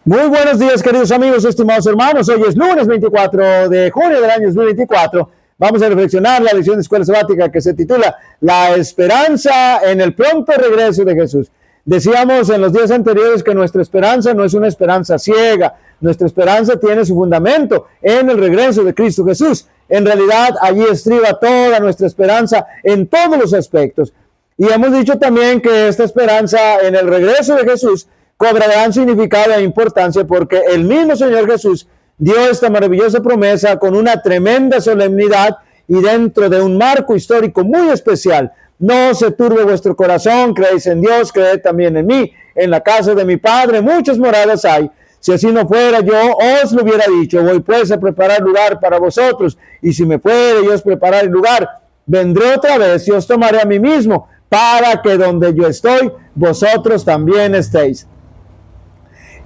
Muy buenos días, queridos amigos, estimados hermanos. Hoy es lunes 24 de junio del año 2024. Vamos a reflexionar la lección de escuela sabática que se titula La esperanza en el pronto regreso de Jesús. Decíamos en los días anteriores que nuestra esperanza no es una esperanza ciega. Nuestra esperanza tiene su fundamento en el regreso de Cristo Jesús. En realidad, allí estriba toda nuestra esperanza en todos los aspectos. Y hemos dicho también que esta esperanza en el regreso de Jesús cobra gran significado e importancia porque el mismo Señor Jesús dio esta maravillosa promesa con una tremenda solemnidad y dentro de un marco histórico muy especial. No se turbe vuestro corazón, creéis en Dios, creed también en mí. En la casa de mi Padre muchas moradas hay. Si así no fuera, yo os lo hubiera dicho. Voy pues a preparar lugar para vosotros, y si me fuere yo os preparar el lugar, vendré otra vez y os tomaré a mí mismo, para que donde yo estoy, vosotros también estéis.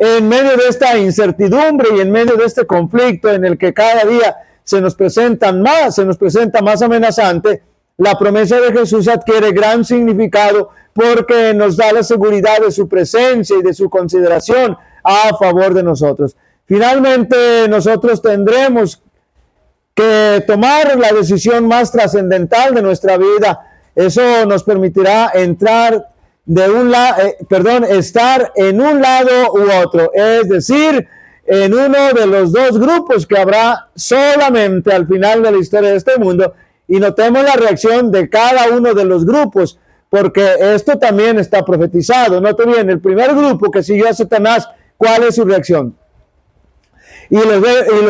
En medio de esta incertidumbre y en medio de este conflicto en el que cada día se nos presenta más amenazante, la promesa de Jesús adquiere gran significado porque nos da la seguridad de su presencia y de su consideración a favor de nosotros. Finalmente, nosotros tendremos que tomar la decisión más trascendental de nuestra vida. Eso nos permitirá estar en un lado u otro, es decir, en uno de los dos grupos que habrá solamente al final de la historia de este mundo. Y notemos la reacción de cada uno de los grupos, porque esto también está profetizado. Note bien, el primer grupo que siguió a Satanás, ¿cuál es su reacción? Y los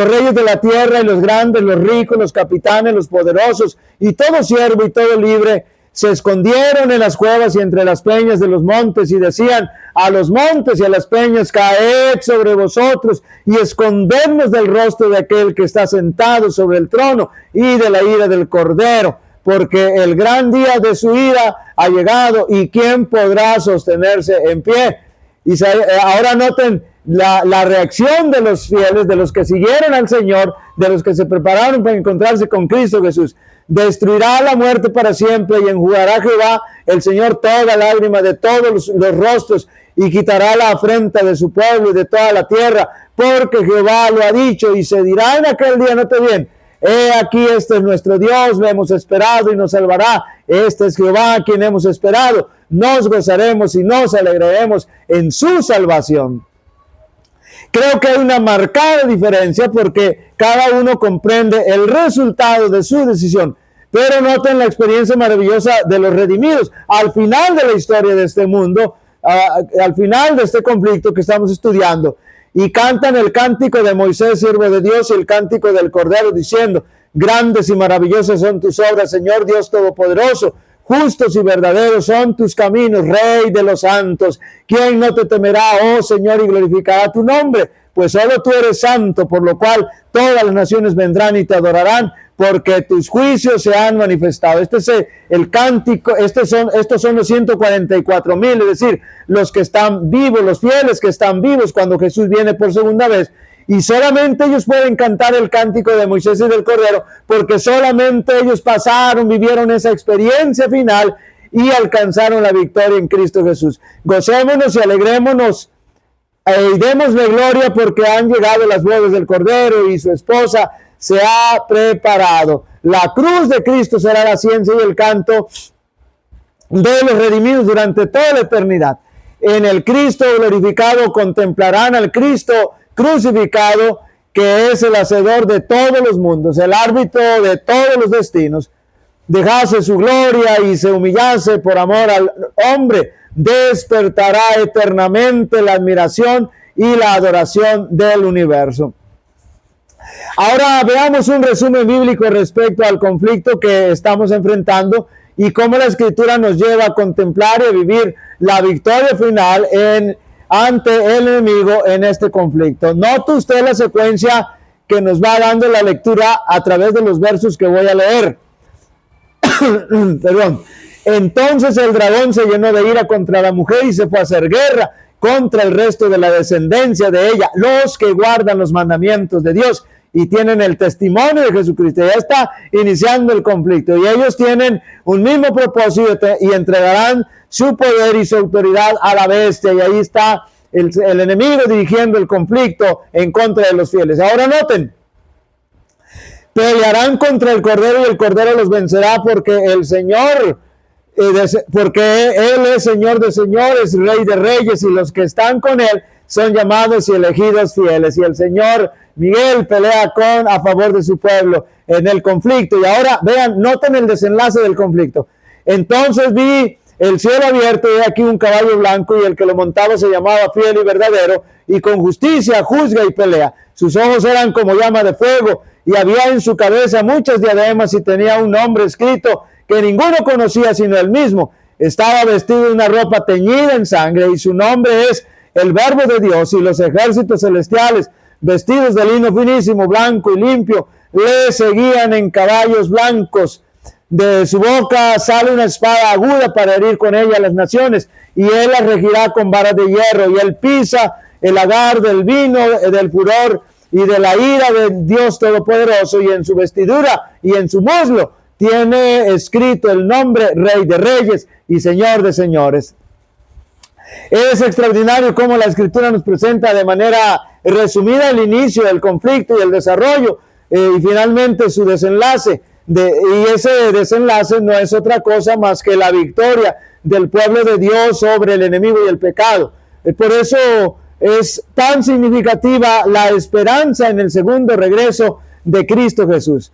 reyes de la tierra, y los grandes, los ricos, los capitanes, los poderosos, y todo siervo y todo libre, se escondieron en las cuevas y entre las peñas de los montes, y decían a los montes y a las peñas: caed sobre vosotros y escondednos del rostro de aquel que está sentado sobre el trono y de la ira del Cordero, porque el gran día de su ira ha llegado, y ¿quién podrá sostenerse en pie? Y ahora noten la reacción de los fieles, de los que siguieron al Señor, de los que se prepararon para encontrarse con Cristo Jesús. Destruirá la muerte para siempre, y enjugará Jehová el Señor toda lágrima de todos los rostros, y quitará la afrenta de su pueblo y de toda la tierra, porque Jehová lo ha dicho. Y se dirá en aquel día, note bien: he aquí, este es nuestro Dios, le hemos esperado y nos salvará. Este es Jehová a quien hemos esperado, nos gozaremos y nos alegraremos en su salvación. Creo que hay una marcada diferencia porque cada uno comprende el resultado de su decisión. Pero noten la experiencia maravillosa de los redimidos. Al final de la historia de este mundo, al final de este conflicto que estamos estudiando, y cantan el cántico de Moisés, siervo de Dios, y el cántico del Cordero, diciendo: grandes y maravillosas son tus obras, Señor Dios Todopoderoso. Justos y verdaderos son tus caminos, Rey de los santos. ¿Quién no te temerá, oh Señor, y glorificará tu nombre? Pues solo tú eres santo, por lo cual todas las naciones vendrán y te adorarán, porque tus juicios se han manifestado. Este es el cántico, estos son los 144,000, es decir, los que están vivos, los fieles que están vivos cuando Jesús viene por segunda vez. Y solamente ellos pueden cantar el cántico de Moisés y del Cordero, porque solamente ellos vivieron esa experiencia final y alcanzaron la victoria en Cristo Jesús. Gocémonos y alegrémonos y démosle gloria, porque han llegado las bodas del Cordero y su esposa se ha preparado. La cruz de Cristo será la ciencia y el canto de los redimidos durante toda la eternidad. En el Cristo glorificado contemplarán al Cristo crucificado, que es el hacedor de todos los mundos, el árbitro de todos los destinos. Dejase su gloria y se humillase por amor al hombre, despertará eternamente la admiración y la adoración del universo. Ahora veamos un resumen bíblico respecto al conflicto que estamos enfrentando y cómo la Escritura nos lleva a contemplar y a vivir la victoria final ante el enemigo en este conflicto. Note usted la secuencia que nos va dando la lectura a través de los versos que voy a leer. Perdón. Entonces el dragón se llenó de ira contra la mujer y se fue a hacer guerra contra el resto de la descendencia de ella, los que guardan los mandamientos de Dios y tienen el testimonio de Jesucristo. Ya está iniciando el conflicto y ellos tienen un mismo propósito y entregarán su poder y su autoridad a la bestia. Y ahí está el enemigo dirigiendo el conflicto en contra de los fieles. Ahora noten, pelearán contra el Cordero y el Cordero los vencerá, porque el Señor, porque Él es Señor de señores, Rey de reyes, y los que están con Él son llamados y elegidos fieles. Y el Señor Miguel pelea a favor de su pueblo en el conflicto. Y ahora vean, noten el desenlace del conflicto. Entonces vi el cielo abierto y aquí un caballo blanco, y el que lo montaba se llamaba Fiel y Verdadero, y con justicia juzga y pelea. Sus ojos eran como llama de fuego, y había en su cabeza muchas diademas, y tenía un nombre escrito que ninguno conocía sino él mismo. Estaba vestido de una ropa teñida en sangre, y su nombre es el Verbo de Dios. Y los ejércitos celestiales, vestidos de lino finísimo, blanco y limpio, le seguían en caballos blancos. De su boca sale una espada aguda para herir con ella a las naciones, y él las regirá con varas de hierro. Y él pisa el lagar del vino del furor y de la ira de Dios Todopoderoso, y en su vestidura y en su muslo tiene escrito el nombre Rey de Reyes y Señor de Señores. Es extraordinario cómo la Escritura nos presenta de manera resumida el inicio del conflicto y el desarrollo, y finalmente su desenlace. Y ese desenlace no es otra cosa más que la victoria del pueblo de Dios sobre el enemigo y el pecado. Por eso es tan significativa la esperanza en el segundo regreso de Cristo Jesús.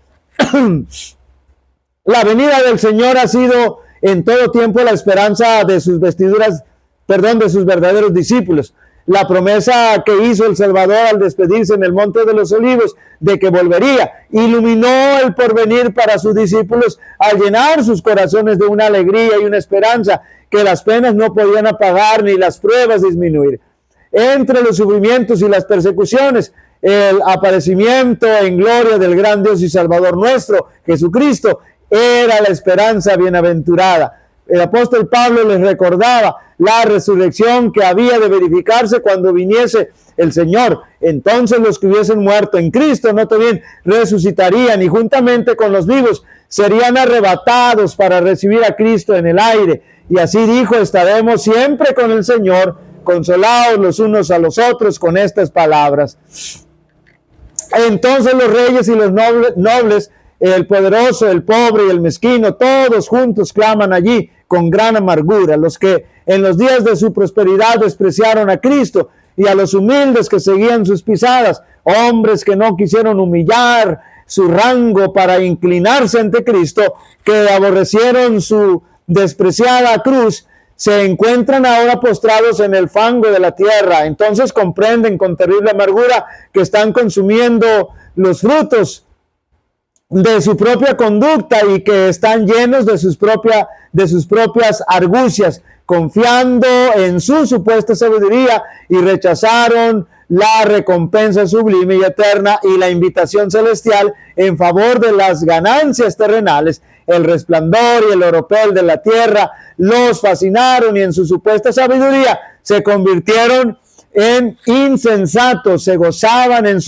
La venida del Señor ha sido en todo tiempo la esperanza de sus de sus verdaderos discípulos. La promesa que hizo el Salvador al despedirse en el Monte de los Olivos de que volvería, iluminó el porvenir para sus discípulos al llenar sus corazones de una alegría y una esperanza que las penas no podían apagar ni las pruebas disminuir. Entre los sufrimientos y las persecuciones, el aparecimiento en gloria del gran Dios y Salvador nuestro, Jesucristo, era la esperanza bienaventurada. El apóstol Pablo les recordaba la resurrección que había de verificarse cuando viniese el Señor. Entonces los que hubiesen muerto en Cristo, note bien, resucitarían, y juntamente con los vivos serían arrebatados para recibir a Cristo en el aire. Y así dijo: estaremos siempre con el Señor, consolados los unos a los otros con estas palabras. Entonces los reyes y los nobles, el poderoso, el pobre y el mezquino, todos juntos claman allí con gran amargura. Los que en los días de su prosperidad despreciaron a Cristo, y a los humildes que seguían sus pisadas, hombres que no quisieron humillar su rango para inclinarse ante Cristo, que aborrecieron su despreciada cruz, se encuentran ahora postrados en el fango de la tierra. Entonces comprenden con terrible amargura que están consumiendo los frutos de su propia conducta, y que están llenos de sus propias argucias, confiando en su supuesta sabiduría, y rechazaron la recompensa sublime y eterna y la invitación celestial en favor de las ganancias terrenales. El resplandor y el oropel de la tierra los fascinaron, y en su supuesta sabiduría se convirtieron en insensatos. Se gozaban en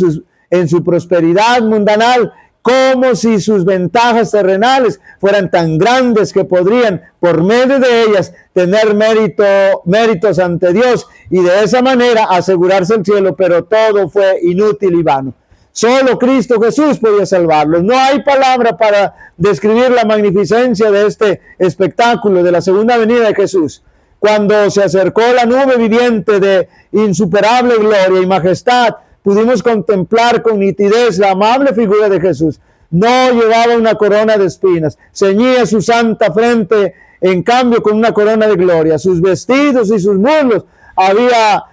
su prosperidad mundanal, como si sus ventajas terrenales fueran tan grandes que podrían, por medio de ellas, tener méritos ante Dios, y de esa manera asegurarse el cielo. Pero todo fue inútil y vano. Solo Cristo Jesús podía salvarlos. No hay palabra para describir la magnificencia de este espectáculo de la segunda venida de Jesús. Cuando se acercó la nube viviente de insuperable gloria y majestad, pudimos contemplar con nitidez la amable figura de Jesús. No llevaba una corona de espinas, ceñía su santa frente, en cambio, con una corona de gloria. Sus vestidos y sus muslos había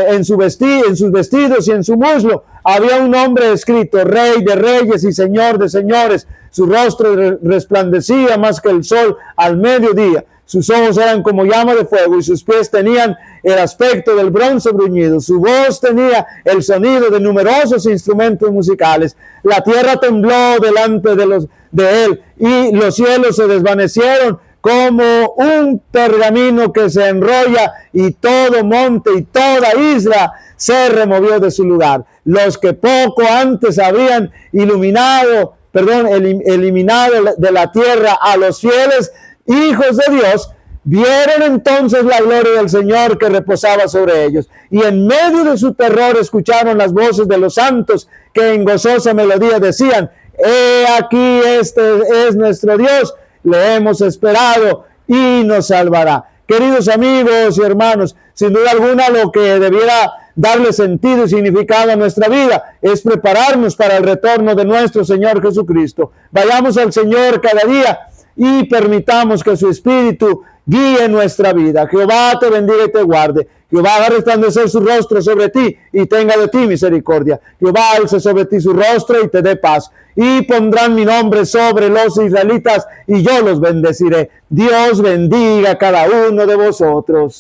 en sus vestidos y en su muslo había un nombre escrito: Rey de Reyes y Señor de Señores. Su rostro resplandecía más que el sol al mediodía. Sus ojos eran como llama de fuego, y sus pies tenían el aspecto del bronce bruñido. Su voz tenía el sonido de numerosos instrumentos musicales. La tierra tembló delante de él, y los cielos se desvanecieron como un pergamino que se enrolla, y todo monte y toda isla se removió de su lugar. Los que poco antes habían eliminado de la tierra a los fieles hijos de Dios, Vieron entonces la gloria del Señor que reposaba sobre ellos, y en medio de su terror escucharon las voces de los santos que en gozosa melodía decían: he aquí, este es nuestro Dios, le hemos esperado y nos salvará. Queridos amigos y hermanos, sin duda alguna lo que debiera darle sentido y significado a nuestra vida es prepararnos para el retorno de nuestro Señor Jesucristo. Vayamos al Señor cada día y permitamos que su Espíritu guíe nuestra vida. Jehová te bendiga y te guarde. Jehová haga resplandecer su rostro sobre ti y tenga de ti misericordia. Jehová alce sobre ti su rostro y te dé paz. Y pondrán mi nombre sobre los israelitas y yo los bendeciré. Dios bendiga a cada uno de vosotros.